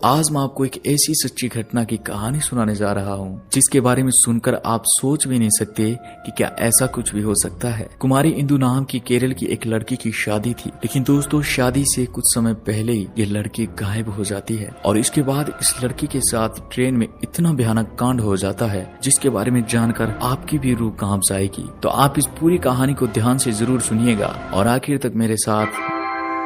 आज मैं आपको एक ऐसी सच्ची घटना की कहानी सुनाने जा रहा हूँ जिसके बारे में सुनकर आप सोच भी नहीं सकते कि क्या ऐसा कुछ भी हो सकता है। कुमारी इंदु नाम की केरल की एक लड़की की शादी थी, लेकिन दोस्तों शादी से कुछ समय पहले ही ये लड़की गायब हो जाती है और इसके बाद इस लड़की के साथ ट्रेन में इतना भयानक कांड हो जाता है जिसके बारे में जानकर आपकी भी रूह कांप जाएगी। तो आप इस पूरी कहानी को ध्यान से जरूर सुनिएगा और आखिर तक मेरे साथ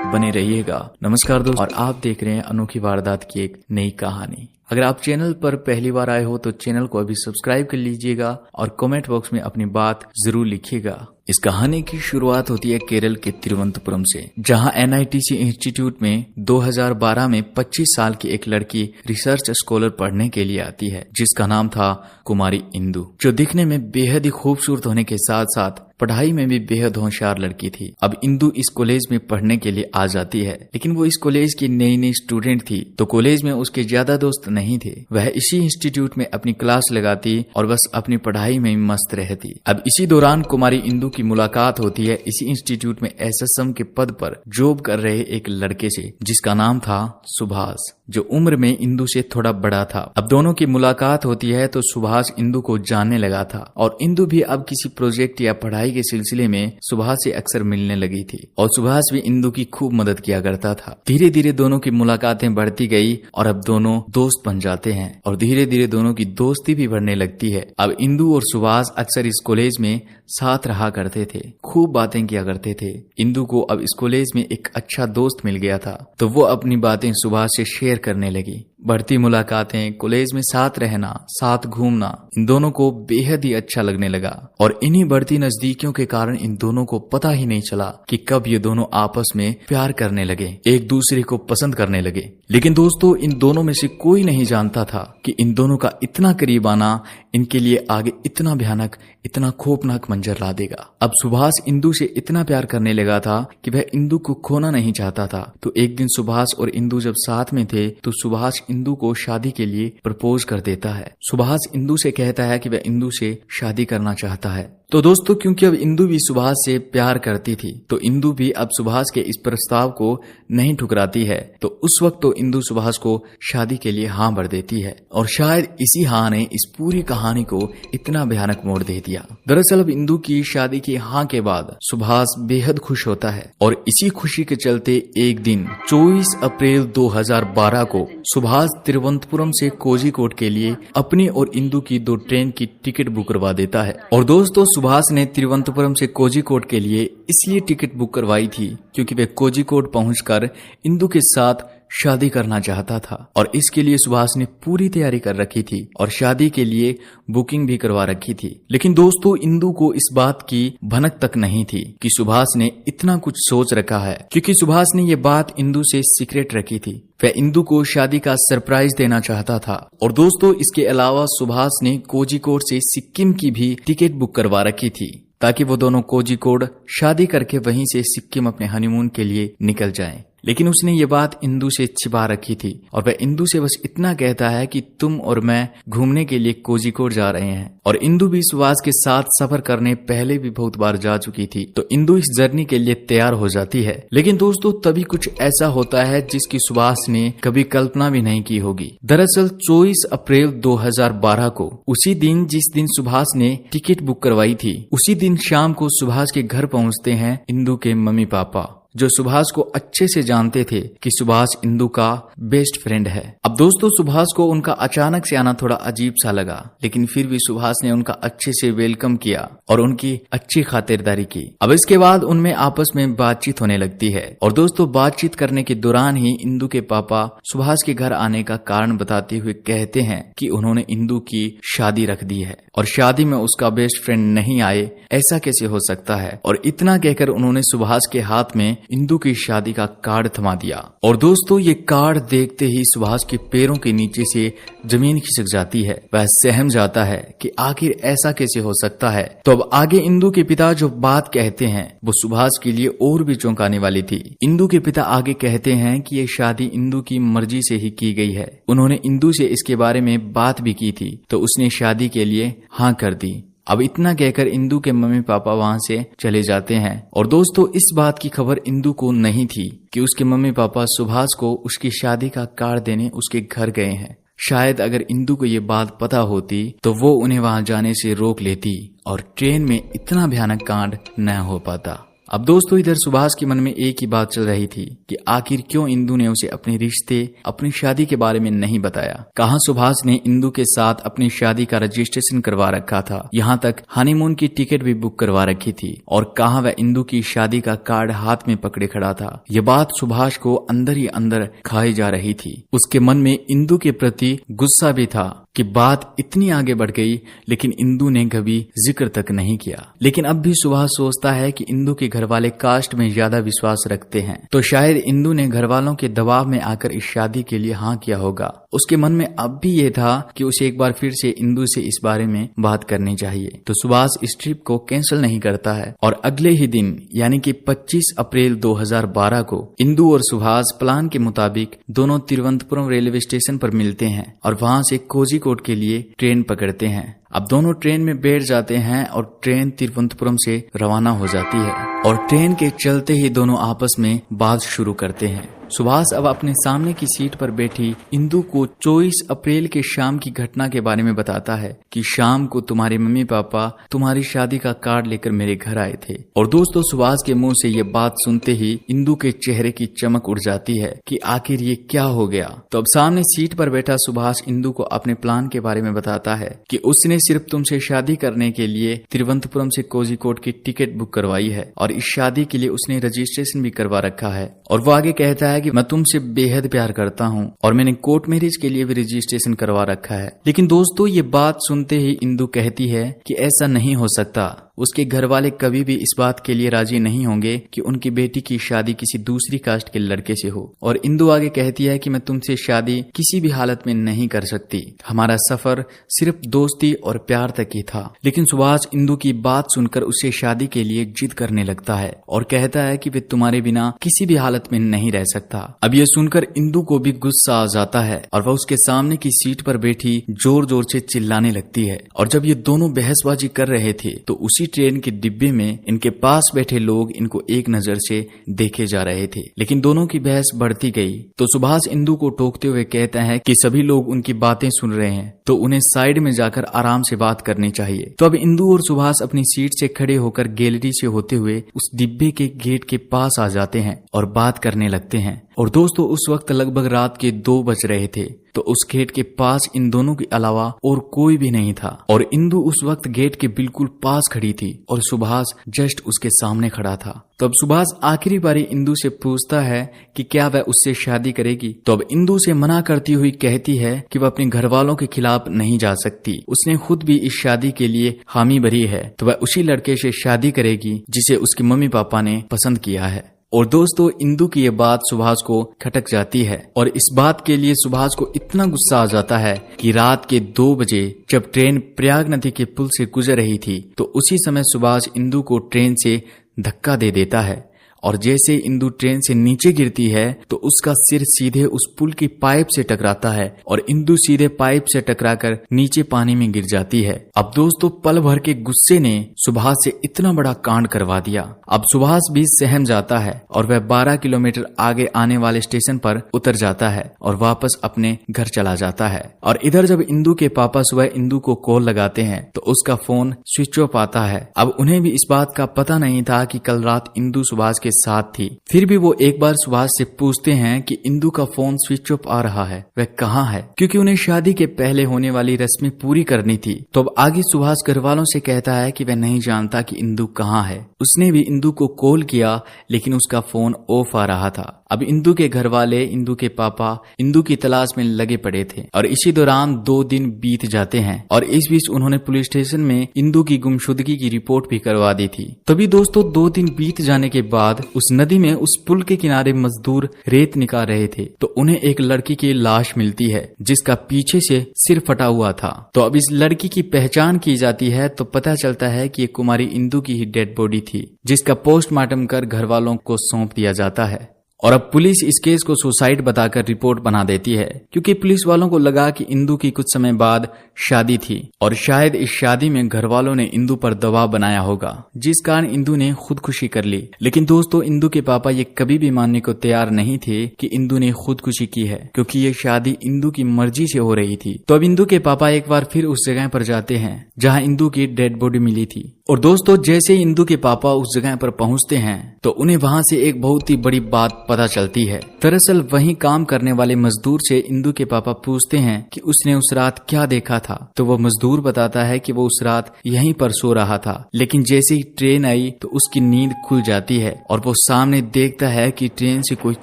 बने रहिएगा। नमस्कार दोस्तों, और आप देख रहे हैं अनोखी वारदात की एक नई कहानी। अगर आप चैनल पर पहली बार आए हो तो चैनल को अभी सब्सक्राइब कर लीजिएगा और कमेंट बॉक्स में अपनी बात जरूर लिखिएगा। इस कहानी की शुरुआत होती है केरल के तिरुवनंतपुरम से, जहां NITC इंस्टीट्यूट में 2012 में 25 साल की एक लड़की रिसर्च स्कॉलर पढ़ने के लिए आती है, जिसका नाम था कुमारी इंदु, जो दिखने में बेहद ही खूबसूरत होने के साथ साथ पढ़ाई में भी बेहद होशियार लड़की थी। अब इंदु इस कॉलेज में पढ़ने के लिए आ जाती है, लेकिन वो इस कॉलेज की नई स्टूडेंट थी, तो कॉलेज में उसके ज्यादा दोस्त नहीं थे। वह इसी इंस्टीट्यूट में अपनी क्लास लगाती और बस अपनी पढ़ाई में मस्त रहती। अब इसी दौरान कुमारी इंदु की मुलाकात होती है इसी इंस्टीट्यूट में SSM के पद पर जॉब कर रहे एक लड़के से, जिसका नाम था सुभाष, जो उम्र में इंदु से थोड़ा बड़ा था। अब दोनों की मुलाकात होती है तो सुभाष इंदु को जानने लगा था और इंदु भी अब किसी प्रोजेक्ट या पढ़ाई के सिलसिले में सुभाष से अक्सर मिलने लगी थी और सुभाष भी इंदु की खूब मदद किया करता था। धीरे धीरे दोनों की मुलाकातें बढ़ती गई और अब दोनों दोस्त बन जाते हैं और धीरे धीरे दोनों की दोस्ती भी बढ़ने लगती है। अब इंदु और सुभाष अक्सर इस कॉलेज में साथ रहा करते थे, खूब बातें किया करते थे। इंदु को अब इस कॉलेज में एक अच्छा दोस्त मिल गया था, तो वो अपनी बातें सुभाष से शेयर करने लगी। बढ़ती मुलाकातें, कॉलेज में साथ रहना, साथ घूमना इन दोनों को बेहद ही अच्छा लगने लगा और इन्हीं बढ़ती नजदीकियों के कारण इन दोनों को पता ही नहीं चला कि कब ये दोनों आपस में प्यार करने लगे, एक दूसरे को पसंद करने लगे। लेकिन दोस्तों इन दोनों में से कोई नहीं जानता था कि इन दोनों का इतना करीब आना इनके लिए आगे इतना भयानक, इतना खौफनाक मंजर ला देगा। अब सुभाष इंदु से इतना प्यार करने लगा था कि वह इंदु को खोना नहीं चाहता था। तो एक दिन सुभाष और इंदु जब साथ में थे तो सुभाष इंदु को शादी के लिए प्रपोज कर देता है। सुभाष इंदु से कहता है कि वह इंदु से शादी करना चाहता है। तो दोस्तों क्योंकि अब इंदु भी सुभाष से प्यार करती थी तो इंदु भी अब सुभाष के इस प्रस्ताव को नहीं ठुकराती है। तो उस वक्त तो इंदु सुभाष को शादी के लिए हाँ भर देती है और शायद इसी हाँ ने इस पूरी कहानी को इतना भयानक मोड़ दे दिया। दरअसल अब इंदु की शादी की हाँ के बाद सुभाष बेहद खुश होता है और इसी खुशी के चलते एक दिन 24 अप्रैल 2012 को सुभाष तिरुवनंतपुरम से कोझिकोड के लिए अपनी और इंदु की 2 ट्रेन की टिकट बुक करवा देता है। और दोस्तों सुभाष ने तिरुवनंतपुरम से कोझिकोड के लिए इसलिए टिकट बुक करवाई थी क्योंकि वे कोझिकोड पहुंचकर इंदु के साथ शादी करना चाहता था और इसके लिए सुभाष ने पूरी तैयारी कर रखी थी और शादी के लिए बुकिंग भी करवा रखी थी। लेकिन दोस्तों इंदु को इस बात की भनक तक नहीं थी कि सुभाष ने इतना कुछ सोच रखा है, क्योंकि सुभाष ने ये बात इंदु से सीक्रेट रखी थी। वह इंदु को शादी का सरप्राइज देना चाहता था। और दोस्तों इसके अलावा सुभाष ने कोझिकोड से सिक्किम की भी टिकट बुक करवा रखी थी ताकि वो दोनों कोझिकोड शादी करके वहीं से सिक्किम अपने हनीमून के लिए निकल जाएं। लेकिन उसने ये बात इंदु से छिपा रखी थी और वह इंदु से बस इतना कहता है कि तुम और मैं घूमने के लिए कोझिकोड जा रहे हैं। और इंदु भी सुभाष के साथ सफर करने पहले भी बहुत बार जा चुकी थी, तो इंदु इस जर्नी के लिए तैयार हो जाती है। लेकिन दोस्तों तभी कुछ ऐसा होता है जिसकी सुभाष ने कभी कल्पना भी नहीं की होगी। दरअसल 24 अप्रैल 2012 को, उसी दिन जिस दिन सुभाष ने टिकट बुक करवाई थी, उसी दिन शाम को सुभाष के घर पहुंचते हैं इंदु के मम्मी पापा, जो सुभाष को अच्छे से जानते थे कि सुभाष इंदु का बेस्ट फ्रेंड है। अब दोस्तों सुभाष को उनका अचानक से आना थोड़ा अजीब सा लगा, लेकिन फिर भी सुभाष ने उनका अच्छे से वेलकम किया और उनकी अच्छी खातिरदारी की। अब इसके बाद उनमें आपस में बातचीत होने लगती है और दोस्तों बातचीत करने के दौरान ही इंदु के पापा सुभाष के घर आने का कारण बताते हुए कहते हैं कि उन्होंने इंदु की शादी रख दी है और शादी में उसका बेस्ट फ्रेंड नहीं आए, ऐसा कैसे हो सकता है। और इतना कहकर उन्होंने सुभाष के हाथ में इंदु की शादी का कार्ड थमा दिया। और दोस्तों ये कार्ड देखते ही सुभाष के पैरों के नीचे से जमीन खिसक जाती है। वह सहम जाता है कि आखिर ऐसा कैसे हो सकता है। तो अब आगे इंदु के पिता जो बात कहते हैं वो सुभाष के लिए और भी चौंकाने वाली थी। इंदु के पिता आगे कहते हैं कि ये शादी इंदु की मर्जी से ही की गई है। उन्होंने इंदु से इसके बारे में बात भी की थी तो उसने शादी के लिए हाँ कर दी। अब इतना कहकर इंदु के मम्मी पापा वहां से चले जाते हैं। और दोस्तों इस बात की खबर इंदु को नहीं थी कि उसके मम्मी पापा सुभाष को उसकी शादी का कार्ड देने उसके घर गए हैं। शायद अगर इंदु को ये बात पता होती तो वो उन्हें वहां जाने से रोक लेती और ट्रेन में इतना भयानक कांड न हो पाता। अब दोस्तों इधर सुभाष के मन में एक ही बात चल रही थी कि आखिर क्यों इंदु ने उसे अपने रिश्ते, अपनी शादी के बारे में नहीं बताया। कहाँ सुभाष ने इंदु के साथ अपनी शादी का रजिस्ट्रेशन करवा रखा था, यहाँ तक हनीमून की टिकट भी बुक करवा रखी थी, और कहाँ वह इंदु की शादी का कार्ड हाथ में पकड़े खड़ा था। ये बात सुभाष को अंदर ही अंदर खाई जा रही थी। उसके मन में इंदु के प्रति गुस्सा भी था कि बात इतनी आगे बढ़ गई, लेकिन इंदु ने कभी जिक्र तक नहीं किया। लेकिन अब भी सुभाष सोचता है कि इंदु के घर वाले कास्ट में ज्यादा विश्वास रखते हैं, तो शायद इंदु ने घर वालों के दबाव में आकर इस शादी के लिए हाँ किया होगा। उसके मन में अब भी ये था कि उसे एक बार फिर से इंदु से इस बारे में बात करनी चाहिए। तो सुभाष इस ट्रिप को कैंसिल नहीं करता है और अगले ही दिन यानी कि 25 अप्रैल 2012 को इंदु और सुभाष प्लान के मुताबिक दोनों तिरुवनंतपुरम रेलवे स्टेशन पर मिलते हैं और वहां से कोझिकोड के लिए ट्रेन पकड़ते हैं। अब दोनों ट्रेन में बैठ जाते हैं और ट्रेन तिरुवनंतपुरम से रवाना हो जाती है और ट्रेन के चलते ही दोनों आपस में बात शुरू करते हैं। सुभाष अब अपने सामने की सीट पर बैठी इंदु को 24 अप्रैल के शाम की घटना के बारे में बताता है कि शाम को तुम्हारे मम्मी पापा तुम्हारी शादी का कार्ड लेकर मेरे घर आए थे। और दोस्तों सुभाष के मुंह से ये बात सुनते ही इंदु के चेहरे की चमक उड़ जाती है कि आखिर ये क्या हो गया। तो अब सामने सीट पर बैठा सुभाष इंदु को अपने प्लान के बारे में बताता है कि उसने सिर्फ तुमसे शादी करने के लिए तिरुवनंतपुरम से कोझिकोड की टिकट बुक करवाई है और इस शादी के लिए उसने रजिस्ट्रेशन भी करवा रखा है। और वो आगे कहता है कि मैं तुमसे बेहद प्यार करता हूँ और मैंने कोर्ट मैरिज के लिए भी रजिस्ट्रेशन करवा रखा है। लेकिन दोस्तों ये बात सुनते ही इंदु कहती है कि ऐसा नहीं हो सकता। उसके घर वाले कभी भी इस बात के लिए राजी नहीं होंगे कि उनकी बेटी की शादी किसी दूसरी कास्ट के लड़के से हो। और इंदु आगे कहती है कि मैं तुमसे शादी किसी भी हालत में नहीं कर सकती, हमारा सफर सिर्फ दोस्ती और प्यार तक ही था। लेकिन सुभाष इंदु की बात सुनकर उससे शादी के लिए जिद करने लगता है और कहता है कि वे तुम्हारे बिना किसी भी हालत में नहीं रह सकता। अब यह सुनकर इंदु को भी गुस्सा आ जाता है और वह उसके सामने की सीट पर बैठी जोर जोर से चिल्लाने लगती है। और जब ये दोनों बहसबाजी कर रहे थे तो उसी ट्रेन के डिब्बे में इनके पास बैठे लोग इनको एक नजर से देखे जा रहे थे। लेकिन दोनों की बहस बढ़ती गई तो सुभाष इंदु को टोकते हुए कहता है कि सभी लोग उनकी बातें सुन रहे हैं तो उन्हें साइड में जाकर आराम से बात करनी चाहिए। तो अब इंदु और सुभाष अपनी सीट से खड़े होकर गैलरी से होते हुए उस डिब्बे के गेट के पास आ जाते हैं और बात करने लगते हैं। और दोस्तों उस वक्त लगभग रात के 2 बज रहे थे तो उस गेट के पास इन दोनों के अलावा और कोई भी नहीं था। और इंदु उस वक्त गेट के बिल्कुल पास खड़ी थी और सुभाष जस्ट उसके सामने खड़ा था। तो अब सुभाष आखिरी बारी इंदु से पूछता है कि क्या वह उससे शादी करेगी। तो अब इंदु से मना करती हुई कहती है कि वह अपने घर वालों के खिलाफ नहीं जा सकती, उसने खुद भी इस शादी के लिए हामी भरी है, तो वह उसी लड़के से शादी करेगी जिसे उसके मम्मी पापा ने पसंद किया है। और दोस्तों इंदु की ये बात सुभाष को खटक जाती है और इस बात के लिए सुभाष को इतना गुस्सा आ जाता है कि रात के 2 बजे जब ट्रेन प्रयाग नदी के पुल से गुजर रही थी तो उसी समय सुभाष इंदु को ट्रेन से धक्का दे देता है। और जैसे इंदु ट्रेन से नीचे गिरती है तो उसका सिर सीधे उस पुल की पाइप से टकराता है और इंदु सीधे पाइप से टकराकर नीचे पानी में गिर जाती है। अब दोस्तों पल भर के गुस्से ने सुभाष से इतना बड़ा कांड करवा दिया। अब सुभाष भी सहम जाता है और वह 12 किलोमीटर आगे आने वाले स्टेशन पर उतर जाता है और वापस अपने घर चला जाता है। और इधर जब इंदु के पापा सुबह इंदु को कॉल लगाते हैं तो उसका फोन स्विच ऑफ आता है। अब उन्हें भी इस बात का पता नहीं था कि कल रात इंदु सुभाष के साथ थी। फिर भी वो एक बार सुभाष से पूछते हैं कि इंदु का फोन स्विच ऑफ आ रहा है, वह कहाँ है, क्योंकि उन्हें शादी के पहले होने वाली रस्में पूरी करनी थी। तो अब आगे सुभाष घर वालों से कहता है कि वह नहीं जानता कि इंदु कहाँ है। उसने भी इंदु को कॉल किया लेकिन उसका फोन ऑफ आ रहा था। अब इंदु के घर वाले, इंदु के पापा इंदु की तलाश में लगे पड़े थे और इसी दौरान 2 दिन बीत जाते हैं और इस बीच उन्होंने पुलिस स्टेशन में इंदु की गुमशुदगी की रिपोर्ट भी करवा दी थी। तभी दोस्तों 2 दिन बीत जाने के बाद उस नदी में उस पुल के किनारे मजदूर रेत निकाल रहे थे तो उन्हें एक लड़की की लाश मिलती है जिसका पीछे से सिर फटा हुआ था। तो अब इस लड़की की पहचान की जाती है तो पता चलता है कि ये कुमारी इंदु की ही डेड बॉडी थी जिसका पोस्टमार्टम कर घर वालों को सौंप दिया जाता है। और अब पुलिस इस केस को सुसाइड बताकर रिपोर्ट बना देती है, क्योंकि पुलिस वालों को लगा कि इंदु की कुछ समय बाद शादी थी और शायद इस शादी में घर वालों ने इंदु पर दबाव बनाया होगा, जिस कारण इंदु ने खुदकुशी कर ली। लेकिन दोस्तों, इंदु के पापा ये कभी भी मानने को तैयार नहीं थे कि इंदु ने खुदकुशी की है, क्योंकि ये शादी इंदु की मर्जी से हो रही थी। तो अब इंदु के पापा एक बार फिर उस जगह पर जाते हैं जहाँ इंदु की डेड बॉडी मिली थी। और दोस्तों, जैसे ही इंदु के पापा उस जगह पर पहुंचते हैं तो उन्हें वहां से एक बहुत ही बड़ी बात पता चलती है। दरअसल वहीं काम करने वाले मजदूर से इंदु के पापा पूछते हैं कि उसने उस रात क्या देखा था। तो वो मजदूर बताता है कि वो उस रात यहीं पर सो रहा था, लेकिन जैसे ही ट्रेन आई तो उसकी नींद खुल जाती है और वो सामने देखता है कि ट्रेन से कोई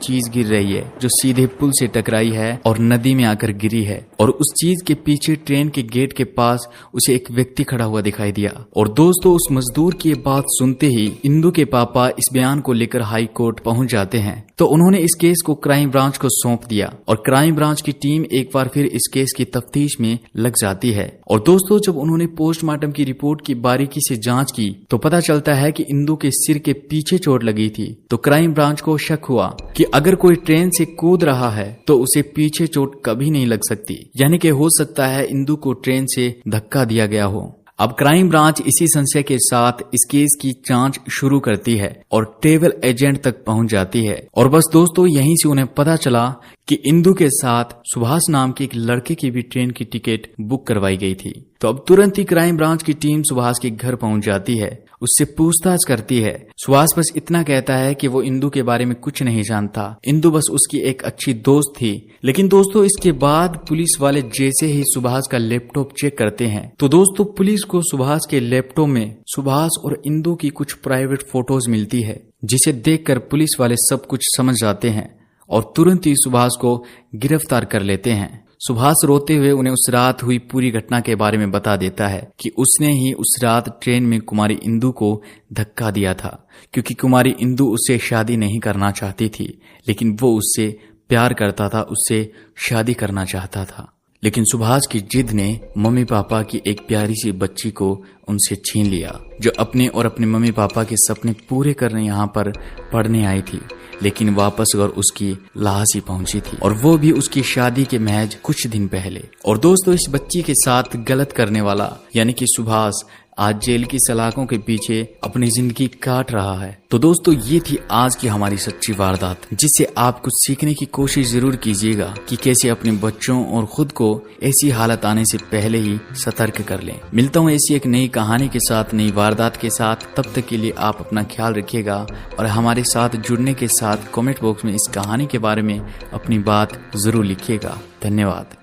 चीज गिर रही है जो सीधे पुल से टकराई है और नदी में आकर गिरी है। और उस चीज के पीछे ट्रेन के गेट के पास उसे एक व्यक्ति खड़ा हुआ दिखाई दिया। और दोस्तों, उस मजदूर की ये बात सुनते ही इंदु के पापा इस बयान को लेकर हाई कोर्ट पहुंच जाते हैं। तो उन्होंने इस केस को क्राइम ब्रांच को सौंप दिया और क्राइम ब्रांच की टीम एक बार फिर इस केस की तफ्तीश में लग जाती है। और दोस्तों, जब उन्होंने पोस्टमार्टम की रिपोर्ट की बारीकी से जांच की तो पता चलता है कि इंदु के सिर के पीछे चोट लगी थी। तो क्राइम ब्रांच को शक हुआ कि अगर कोई ट्रेन से कूद रहा है तो उसे पीछे चोट कभी नहीं लग सकती, यानी कि हो सकता है इंदु को ट्रेन से धक्का दिया गया हो। अब क्राइम ब्रांच इसी संशय के साथ इस केस की जांच शुरू करती है और ट्रेवल एजेंट तक पहुंच जाती है। और बस दोस्तों, यहीं से उन्हें पता चला कि इंदु के साथ सुभाष नाम के एक लड़के की भी ट्रेन की टिकट बुक करवाई गई थी। तो अब तुरंत ही क्राइम ब्रांच की टीम सुभाष के घर पहुंच जाती है, उससे पूछताछ करती है। सुभाष बस इतना कहता है कि वो इंदु के बारे में कुछ नहीं जानता, इंदु बस उसकी एक अच्छी दोस्त थी। लेकिन दोस्तों, इसके बाद पुलिस वाले जैसे ही सुभाष का लैपटॉप चेक करते हैं तो दोस्तों, पुलिस को सुभाष के लैपटॉप में सुभाष और इंदु की कुछ प्राइवेट फोटोज मिलती है, जिसे देखकर पुलिस वाले सब कुछ समझ जाते हैं और तुरंत ही सुभाष को गिरफ्तार कर लेते हैं। सुभाष रोते हुए उन्हें उस रात हुई पूरी घटना के बारे में बता देता है कि उसने ही उस रात ट्रेन में कुमारी इंदु को धक्का दिया था, क्योंकि कुमारी इंदु उससे शादी नहीं करना चाहती थी, लेकिन वो उससे प्यार करता था, उससे शादी करना चाहता था। लेकिन सुभाष की जिद ने मम्मी पापा की एक प्यारी सी बच्ची को उनसे छीन लिया, जो अपने और अपने मम्मी पापा के सपने पूरे करने यहाँ पर पढ़ने आई थी, लेकिन वापस और उसकी लाश ही पहुंची थी, और वो भी उसकी शादी के महज कुछ दिन पहले। और दोस्तों, इस बच्ची के साथ गलत करने वाला यानी कि सुभाष आज जेल की सलाखों के पीछे अपनी जिंदगी काट रहा है। तो दोस्तों, ये थी आज की हमारी सच्ची वारदात, जिससे आप कुछ सीखने की कोशिश जरूर कीजिएगा कि कैसे अपने बच्चों और खुद को ऐसी हालत आने से पहले ही सतर्क कर लें। मिलता हूँ ऐसी एक नई कहानी के साथ, नई वारदात के साथ। तब तक के लिए आप अपना ख्याल रखिएगा और हमारे साथ जुड़ने के साथ कमेंट बॉक्स में इस कहानी के बारे में अपनी बात जरूर लिखिएगा। धन्यवाद।